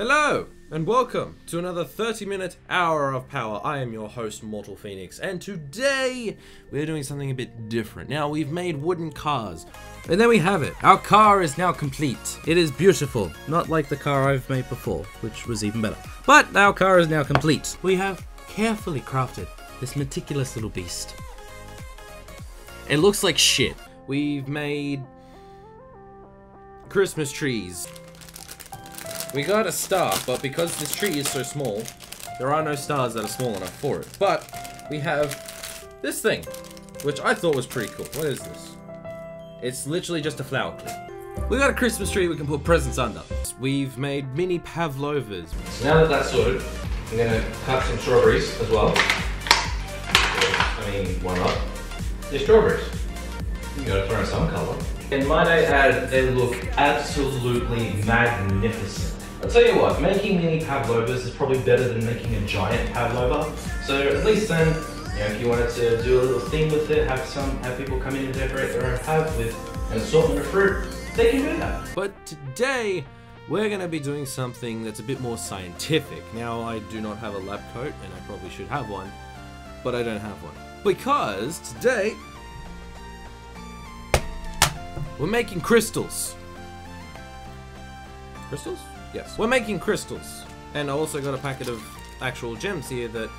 Hello, and welcome to another 30-minute hour of power. I am your host, Mortal Phoenix, and today we're doing something a bit different. Now, we've made wooden cars, and there we have it. Our car is now complete. It is beautiful, not like the car I've made before, which was even better. But our car is now complete. We have carefully crafted this meticulous little beast. It looks like shit. We've made Christmas trees. We got a star, but because this tree is so small, there are no stars that are small enough for it. But we have this thing, which I thought was pretty cool. What is this? It's literally just a flower clip. We got a Christmas tree we can put presents under. We've made mini pavlovas. So now that that's sorted, I'm gonna cut some strawberries as well. I mean, why not? They're strawberries. You gotta throw in some colour. And might I add, they look absolutely magnificent. I'll tell you what, making mini pavlovas is probably better than making a giant pavlova. So at least then, you know, if you wanted to do a little thing with it, have people come in and decorate their own pav with an assortment of fruit, they can do that. But today, we're gonna be doing something that's a bit more scientific. Now, I do not have a lab coat, and I probably should have one, but I don't have one. Because today, we're making crystals. Crystals? Yes. We're making crystals. And I also got a packet of actual gems here that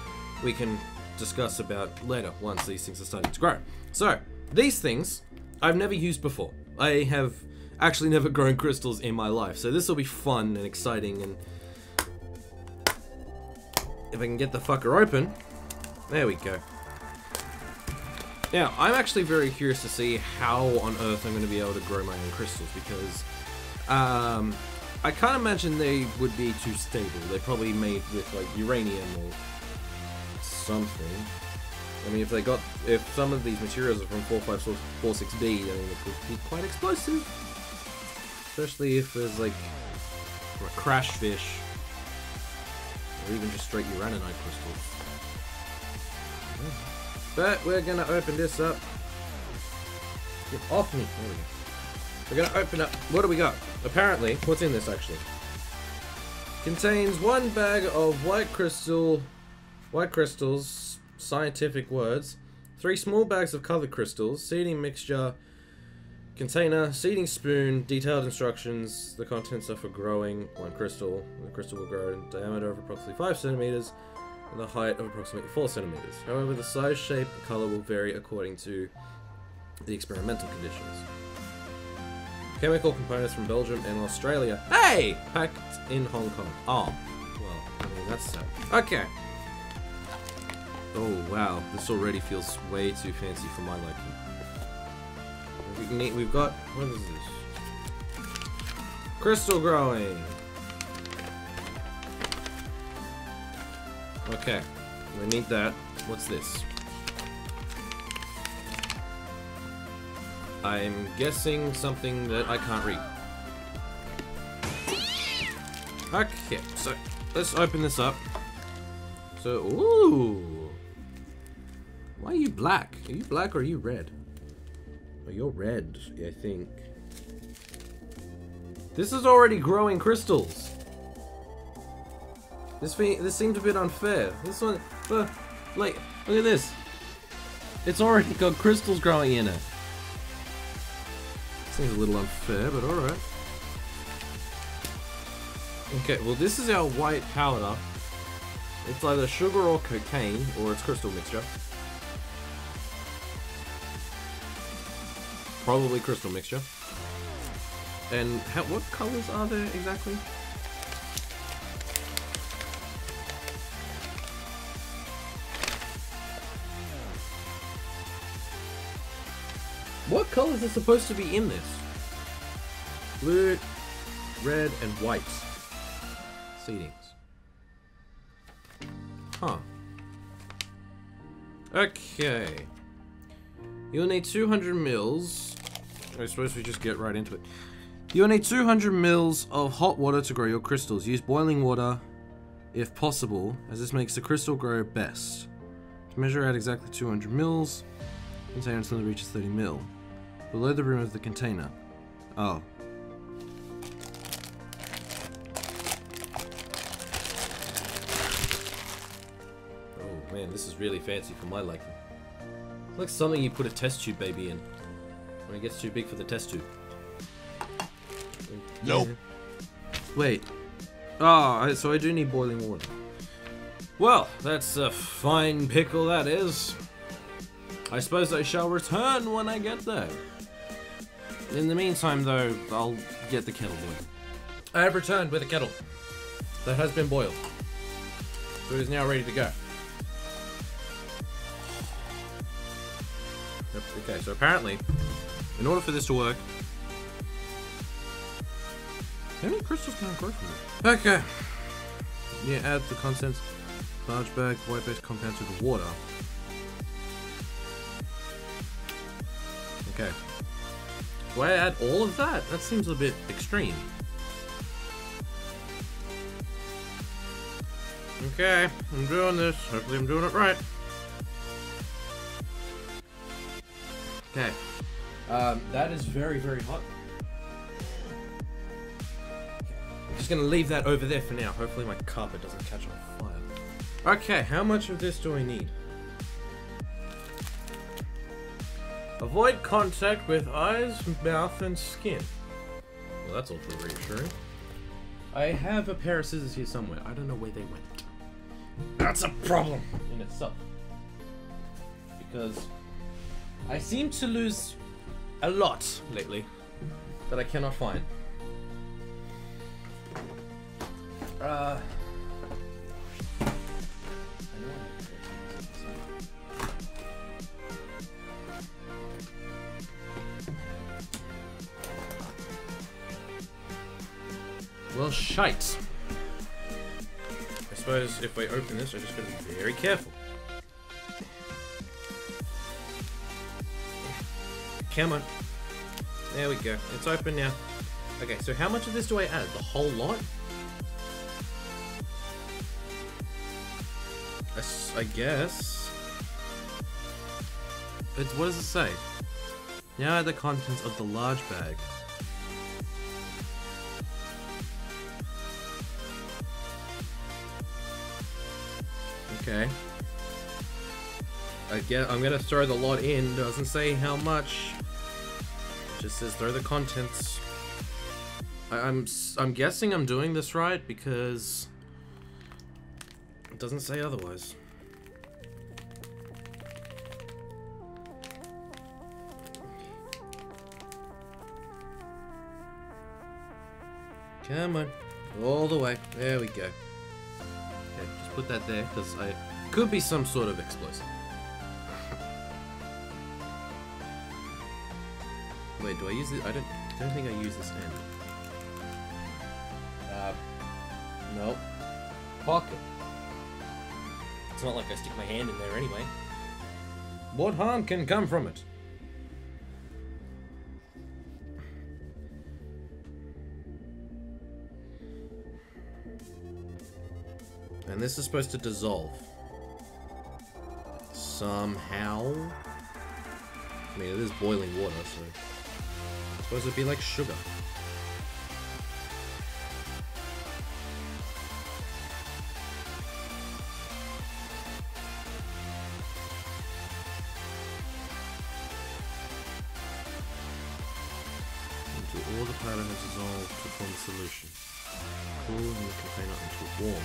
we can discuss about later once these things are starting to grow. So, these things I've never used before. I have actually never grown crystals in my life. So this will be fun and exciting, and if I can get the fucker open, there we go. Now, I'm actually very curious to see how on earth I'm going to be able to grow my own crystals, because I can't imagine they would be too stable. They're probably made with like uranium or something. I mean, if some of these materials are from 45646B, I mean, it could be quite explosive. Especially if there's like a crash fish, or even just straight uraninite crystals. But we're gonna open this up. Get off me. There we go. We're gonna open up. What do we got? Apparently, what's in this actually? Contains 1 bag of white crystals, scientific words, 3 small bags of colored crystals, seeding mixture, container, seeding spoon, detailed instructions. The contents are for growing 1 crystal. The crystal will grow in diameter of approximately 5 centimeters. And the height of approximately 4 centimeters. However, the size, shape, and color will vary according to the experimental conditions. Chemical components from Belgium and Australia. Hey! Packed in Hong Kong. Oh, well, I mean, that's sad. Okay. Oh, wow. This already feels way too fancy for my liking. We've got, what is this? Crystal growing. Okay, we need that. What's this? I'm guessing something that I can't read. Okay, so let's open this up. So, ooh. Why are you black? Are you black or are you red? Oh, you're red, I think. This is already growing crystals. This seems a bit unfair. This one, like, look at this. It's already got crystals growing in it. Seems a little unfair, but alright. Okay, well this is our white powder. It's either sugar or cocaine, or it's crystal mixture. Probably crystal mixture. And what colors are there exactly? What colors are supposed to be in this? Blue, red, and white. Seedings. Huh. Okay. You'll need 200 mils. I suppose we just get right into it. You'll need 200 mils of hot water to grow your crystals. Use boiling water if possible, as this makes the crystal grow best. To measure out exactly 200 mils, container until it reaches 30 mil. Below the rim of the container. Oh. This is really fancy for my liking. It's like something you put a test tube baby in when it gets too big for the test tube. Nope. Wait. Oh, so I do need boiling water. Well, that's a fine pickle that is. I suppose I shall return when I get there. In the meantime, though, I'll get the kettle boiled. I have returned with a kettle that has been boiled. So it is now ready to go. Okay, so apparently, in order for this to work, how many crystals can I grow from it? Okay. Yeah, add the contents, large bag, white-based compound to the water. Okay. Do I add all of that? That seems a bit extreme. Okay, I'm doing this. Hopefully I'm doing it right. Okay. That is very, very hot. I'm just gonna leave that over there for now. Hopefully my carpet doesn't catch on fire. Okay, how much of this do I need? Avoid contact with eyes, mouth, and skin. Well, that's awfully reassuring. I have a pair of scissors here somewhere. I don't know where they went. That's a problem in itself. Because I seem to lose a lot lately that I cannot find. Well, shite. I suppose if I open this, I just gotta be very careful. Come on. There we go. It's open now. Okay, so how much of this do I add? The whole lot? I guess. What does it say? Now add the contents of the large bag. Okay. Again, I'm gonna throw the lot in. Doesn't say how much. It just says throw the contents. I'm guessing I'm doing this right because it doesn't say otherwise. Come on, all the way. There we go. Okay, just put that there because I could be some sort of explosive. Wait, do I use it? I don't think I use this end. Nope. Pocket. It's not like I stick my hand in there anyway. What harm can come from it? And this is supposed to dissolve. Somehow. I mean, it is boiling water, so I suppose it'd be like sugar. Until all the powder has dissolved to form a solution. Cool in the container until warm.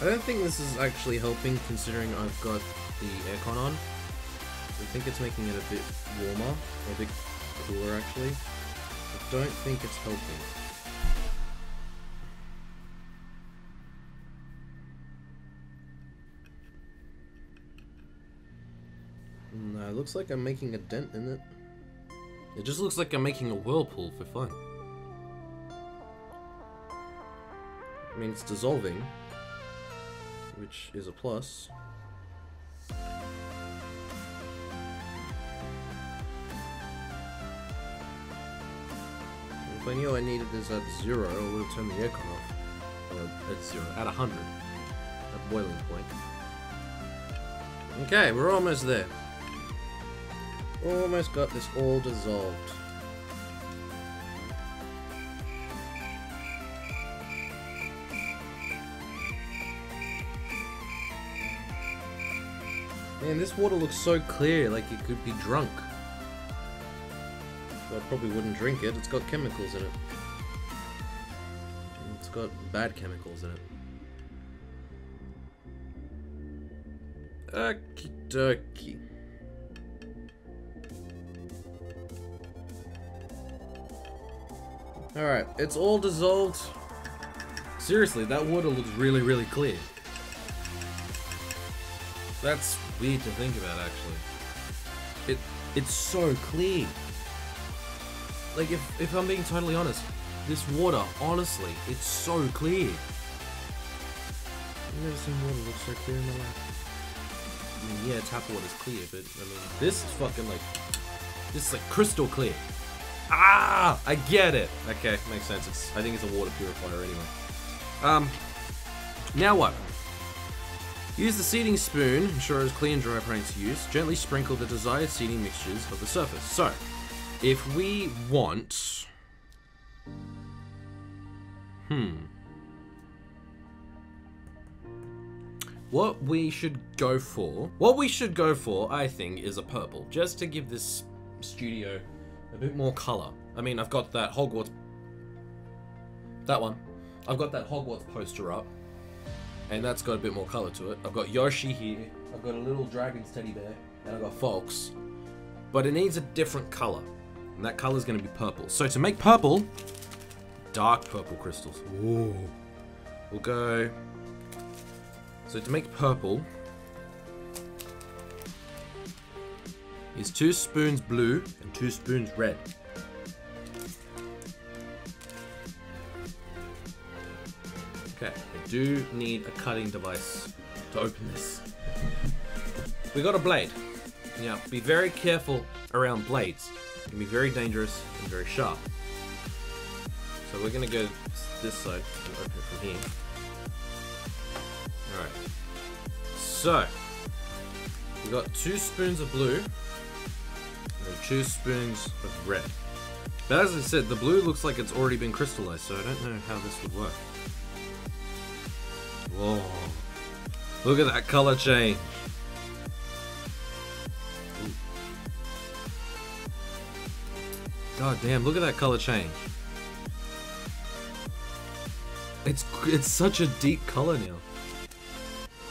I don't think this is actually helping considering I've got the aircon on. I think it's making it a bit warmer, or a bit cooler actually. I don't think it's helping. No, it looks like I'm making a dent in it. It just looks like I'm making a whirlpool for fun. I mean, it's dissolving, which is a plus. If I knew I needed this at 0, I would have turned the aircon off. At 0, at 100. At boiling point. Okay, we're almost there. Almost got this all dissolved. Man, this water looks so clear, like it could be drunk. So I probably wouldn't drink it. It's got chemicals in it. It's got bad chemicals in it. Okie dokie. Alright, it's all dissolved. Seriously, that water looks really, really clear. That's weird to think about, actually. It's so clear. Like, if I'm being totally honest, this water, honestly, it's so clear. I've never seen water look so clear in my life. I mean, yeah, tap water's clear, but, I mean, this is fucking, like, this is, like, crystal clear. Ah! I get it! Okay, makes sense. I think it's a water purifier anyway. Now what? Use the seeding spoon, ensure it's clean and dry prior to use. Gently sprinkle the desired seeding mixtures of the surface. So, if we want... What we should go for, I think, is a purple. Just to give this studio a bit more color. I mean, I've got that Hogwarts... That one. I've got that Hogwarts poster up. And that's got a bit more color to it. I've got Yoshi here. I've got a little dragon's teddy bear. And I've got Folks. But it needs a different color. And that color is going to be purple. So to make purple, dark purple crystals. Ooh. We'll go... So to make purple, is 2 spoons blue and 2 spoons red. Okay, I do need a cutting device to open this. We got a blade. Now, be very careful around blades. It can be very dangerous and very sharp. So we're gonna go this side and open it from here. Alright. So, we got 2 spoons of blue and 2 spoons of red. But as I said, the blue looks like it's already been crystallized, so I don't know how this would work. Whoa. Look at that color change. Ooh. God damn, look at that color change. It's such a deep color now.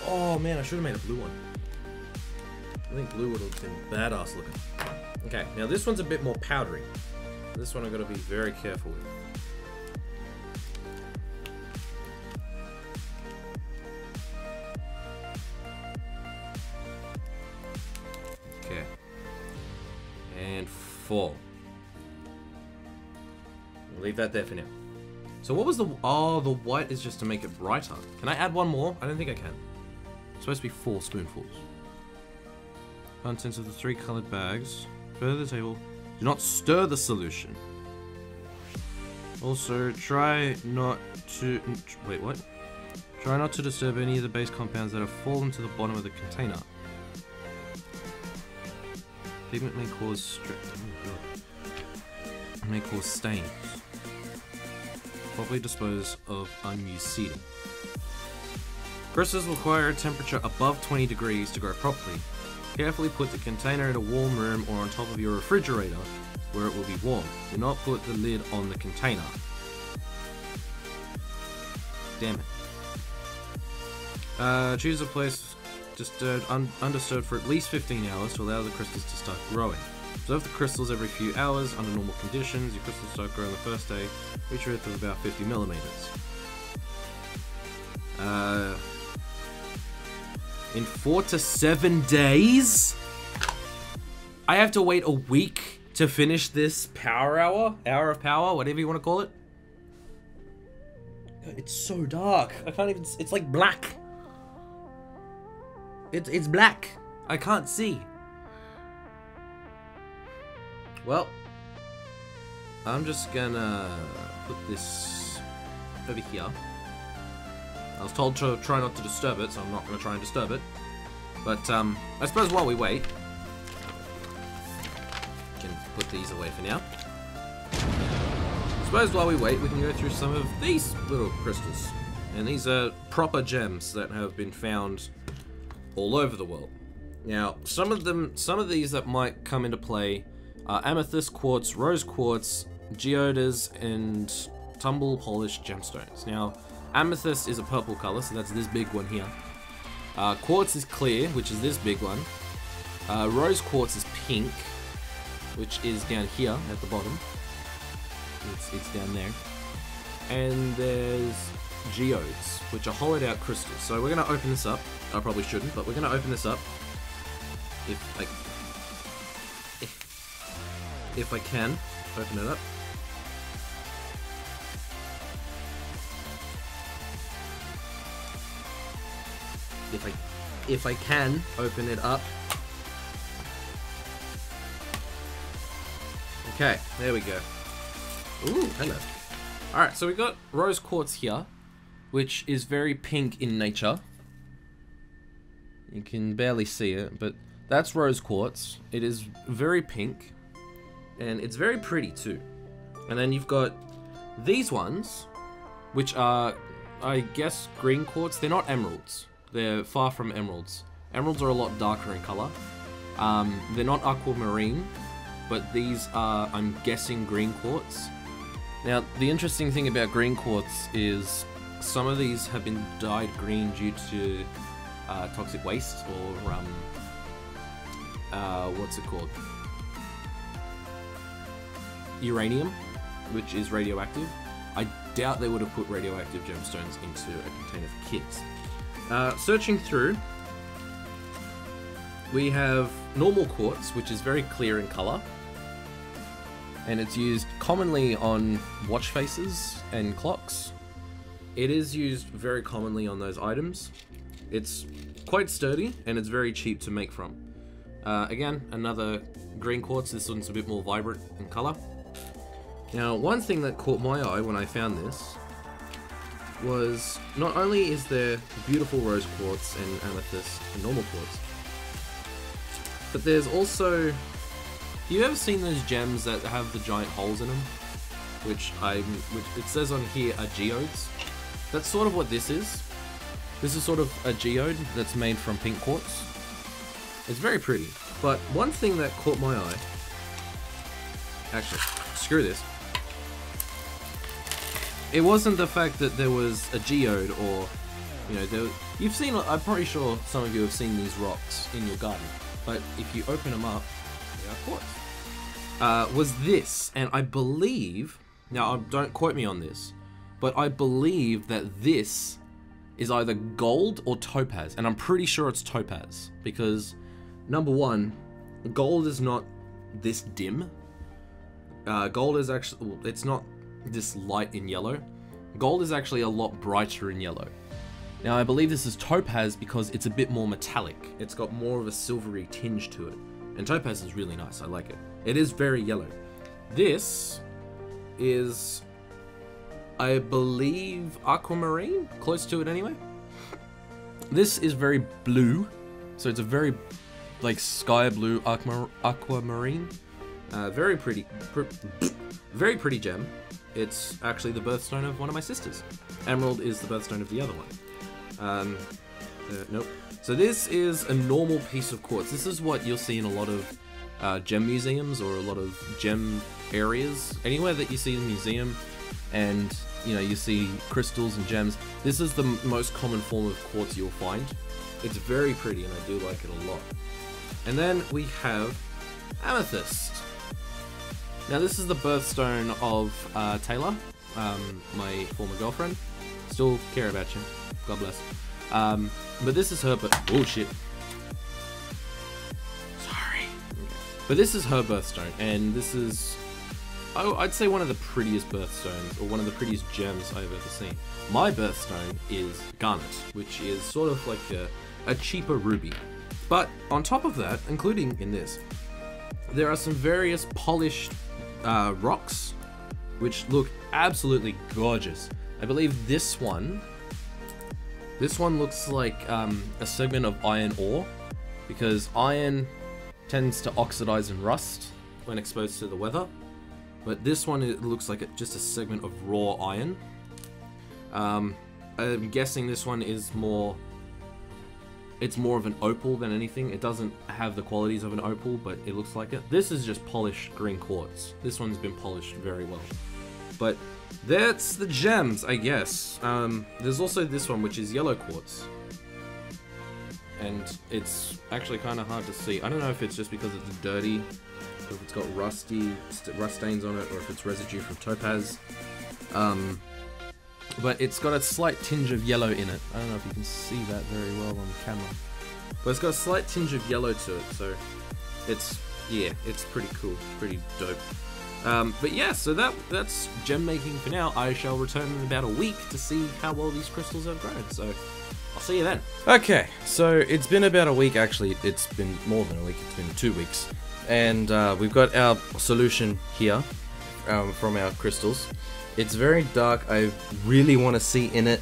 Oh man, I should have made a blue one. I think blue would have been badass looking. Okay, now this one's a bit more powdery. This one I've got to be very careful with. Okay. And 4. We'll leave that there for now. So what was the... Oh, the white is just to make it brighter. Can I add one more? I don't think I can. It's supposed to be 4 spoonfuls. Contents of the 3 colored bags. Further the table. Do not stir the solution. Also, try not to... Wait, what? Try not to disturb any of the base compounds that have fallen to the bottom of the container. Pigment may cause... may cause stains. Properly dispose of unused seeding. Crystals require a temperature above 20 degrees to grow properly. Carefully put the container in a warm room or on top of your refrigerator where it will be warm. Do not put the lid on the container. Damn it. Choose a place disturbed, undisturbed for at least 15 hours to allow the crystals to start growing. Observe the crystals every few hours. Under normal conditions, your crystals start growing the first day, reach a width of about 50 millimeters. In 4 to 7 days? I have to wait a week to finish this power hour? Hour of power? Whatever you want to call it? It's so dark. I can't even... It's like black. It's black. I can't see. Well, I'm just gonna put this over here. I was told to try not to disturb it, so I'm not gonna try and disturb it. But I suppose while we wait, we can put these away for now. I suppose while we wait, we can go through some of these little crystals. And these are proper gems that have been found all over the world. Now, some of these that might come into play are amethyst quartz, rose quartz, geodes, and tumble polished gemstones. Now, amethyst is a purple color, so that's this big one here. Quartz is clear, which is this big one. Rose quartz is pink, which is down here at the bottom. It's down there. And there's geodes, which are hollowed out crystals. So we're gonna open this up. I probably shouldn't, but we're gonna open this up. If I can open it up. If I can open it up. Okay, there we go. Ooh, hello. Alright, so we got rose quartz here, which is very pink in nature. You can barely see it, but that's rose quartz. It is very pink, and it's very pretty too. And then you've got these ones, which are, I guess, green quartz. They're not emeralds. They're far from emeralds. Emeralds are a lot darker in color. They're not aquamarine, but these are, I'm guessing, green quartz. Now, the interesting thing about green quartz is some of these have been dyed green due to toxic waste, or what's it called? Uranium, which is radioactive. I doubt they would have put radioactive gemstones into a container for kids. Searching through, we have normal quartz, which is very clear in color, and it's used commonly on watch faces and clocks. It is used very commonly on those items. It's quite sturdy, and it's very cheap to make from. Again, another green quartz. This one's a bit more vibrant in color. Now, one thing that caught my eye when I found this was not only is there beautiful rose quartz and amethyst and normal quartz, but there's also, you ever seen those gems that have the giant holes in them? Which it says on here are geodes. That's sort of what this is. This is sort of a geode that's made from pink quartz. It's very pretty, but one thing that caught my eye, actually, screw this. It wasn't the fact that there was a geode, or, you know, you've seen, I'm pretty sure some of you have seen these rocks in your garden, but if you open them up, they are quartz. Was this, and I believe, now don't quote me on this, but I believe that this is either gold or topaz, and I'm pretty sure it's topaz, because, number one, gold is not this dim. Gold is actually, well, it's not this light in yellow. Gold is actually a lot brighter in yellow. Now, I believe this is topaz because it's a bit more metallic. It's got more of a silvery tinge to it. And topaz is really nice, I like it. It is very yellow. This is, I believe, aquamarine? Close to it anyway. This is very blue. So it's a very, like, sky blue aquamarine. Very pretty, very pretty gem. It's actually the birthstone of one of my sisters. Emerald is the birthstone of the other one. Nope. So this is a normal piece of quartz. This is what you'll see in a lot of gem museums, or a lot of gem areas. Anywhere that you see a museum and, you know, you see crystals and gems, this is the most common form of quartz you'll find. It's very pretty, and I do like it a lot. And then we have amethyst. Now, this is the birthstone of Taylor, my former girlfriend. Still care about you. God bless. But this is her oh shit. Sorry. But this is her birthstone, and this is, I'd say, one of the prettiest birthstones, or one of the prettiest gems I've ever seen. My birthstone is garnet, which is sort of like a cheaper ruby. But on top of that, including in this, there are some various polished rocks, which look absolutely gorgeous. I believe this one looks like a segment of iron ore, because iron tends to oxidize and rust when exposed to the weather. But this one, it looks like just a segment of raw iron. I'm guessing this one is more it's more of an opal than anything. It doesn't have the qualities of an opal, but it looks like it. This is just polished green quartz. This one's been polished very well. But that's the gems, I guess. There's also this one, which is yellow quartz. And it's actually kind of hard to see. I don't know if it's just because it's dirty, or if it's got rust stains on it, or if it's residue from topaz. But it's got a slight tinge of yellow in it. I don't know if you can see that very well on camera. But it's got a slight tinge of yellow to it, so it's, yeah, it's pretty cool, pretty dope. But yeah, so that's gem making for now. I shall return in about a week to see how well these crystals have grown, so I'll see you then. Okay, so it's been about a week, actually. It's been more than a week, it's been 2 weeks. And we've got our solution here from our crystals. It's very dark. I really want to see in it.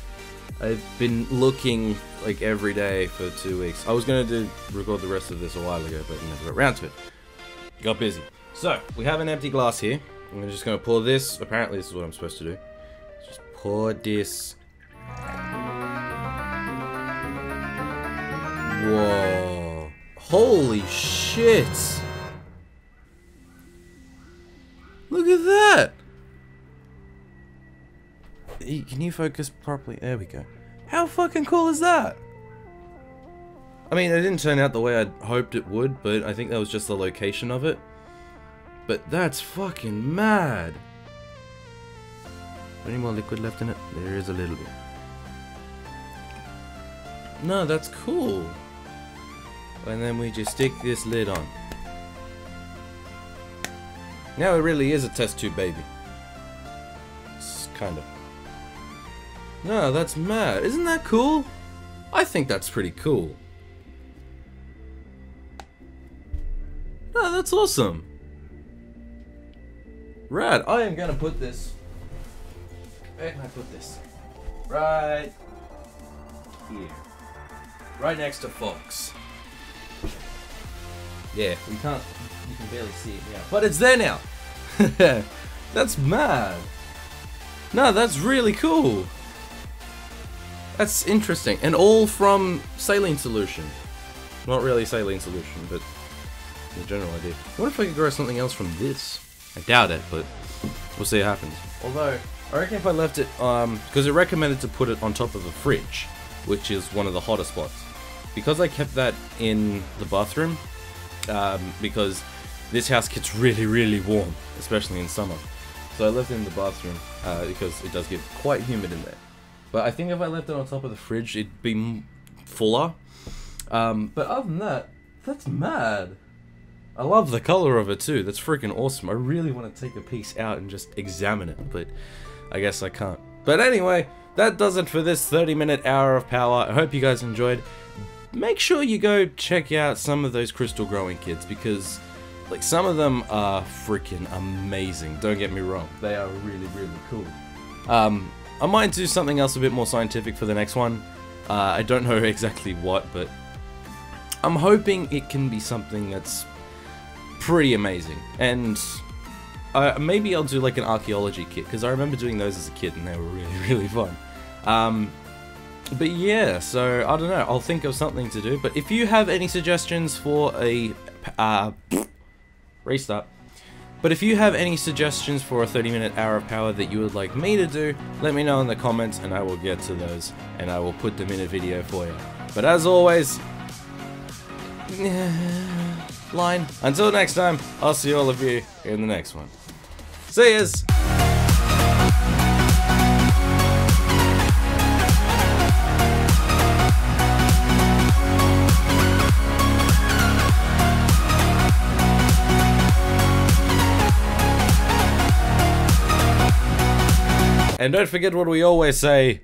I've been looking like every day for 2 weeks. I was going to record the rest of this a while ago, but never got around to it. Got busy. So, we have an empty glass here. I'm just going to pour this. Apparently this is what I'm supposed to do. Just pour this. Whoa. Holy shit. Look at that. Can you focus properly? There we go. How fucking cool is that? I mean, it didn't turn out the way I'd hoped it would, but I think that was just the location of it. But that's fucking mad. Any more liquid left in it? There is a little bit. No, that's cool. And then we just stick this lid on. Now it really is a test tube baby. It's kind of. No, that's mad. Isn't that cool? I think that's pretty cool. No, that's awesome. Rad. I am gonna put this. Where can I put this? Right here. Right next to Fox. Yeah, you can barely see it now. But it's there now. That's mad. No, that's really cool. That's interesting. And all from saline solution. Not really saline solution, but the general idea. What if I could grow something else from this? I doubt it, but we'll see what happens. Although, I reckon if I left it, because it recommended to put it on top of a fridge, which is one of the hotter spots. Because I kept that in the bathroom, because this house gets really, really warm, especially in summer. So I left it in the bathroom, because it does get quite humid in there. But I think if I left it on top of the fridge, it'd be fuller. But other than that, that's mad. I love the color of it too. That's freaking awesome. I really want to take a piece out and just examine it, but I guess I can't. But anyway, that does it for this 30-minute hour of power. I hope you guys enjoyed. Make sure you go check out some of those crystal growing kits, because like some of them are freaking amazing. Don't get me wrong. They are really, really cool. I might do something else a bit more scientific for the next one. I don't know exactly what, but I'm hoping it can be something that's pretty amazing. And maybe I'll do like an archaeology kit, because I remember doing those as a kid and they were really, really fun. But yeah, so I don't know, I'll think of something to do. But if you have any suggestions for a restart. But if you have any suggestions for a 30-minute hour of power that you would like me to do, let me know in the comments and I will get to those and I will put them in a video for you. But as always, line. Until next time, I'll see all of you in the next one. See yas! And don't forget what we always say.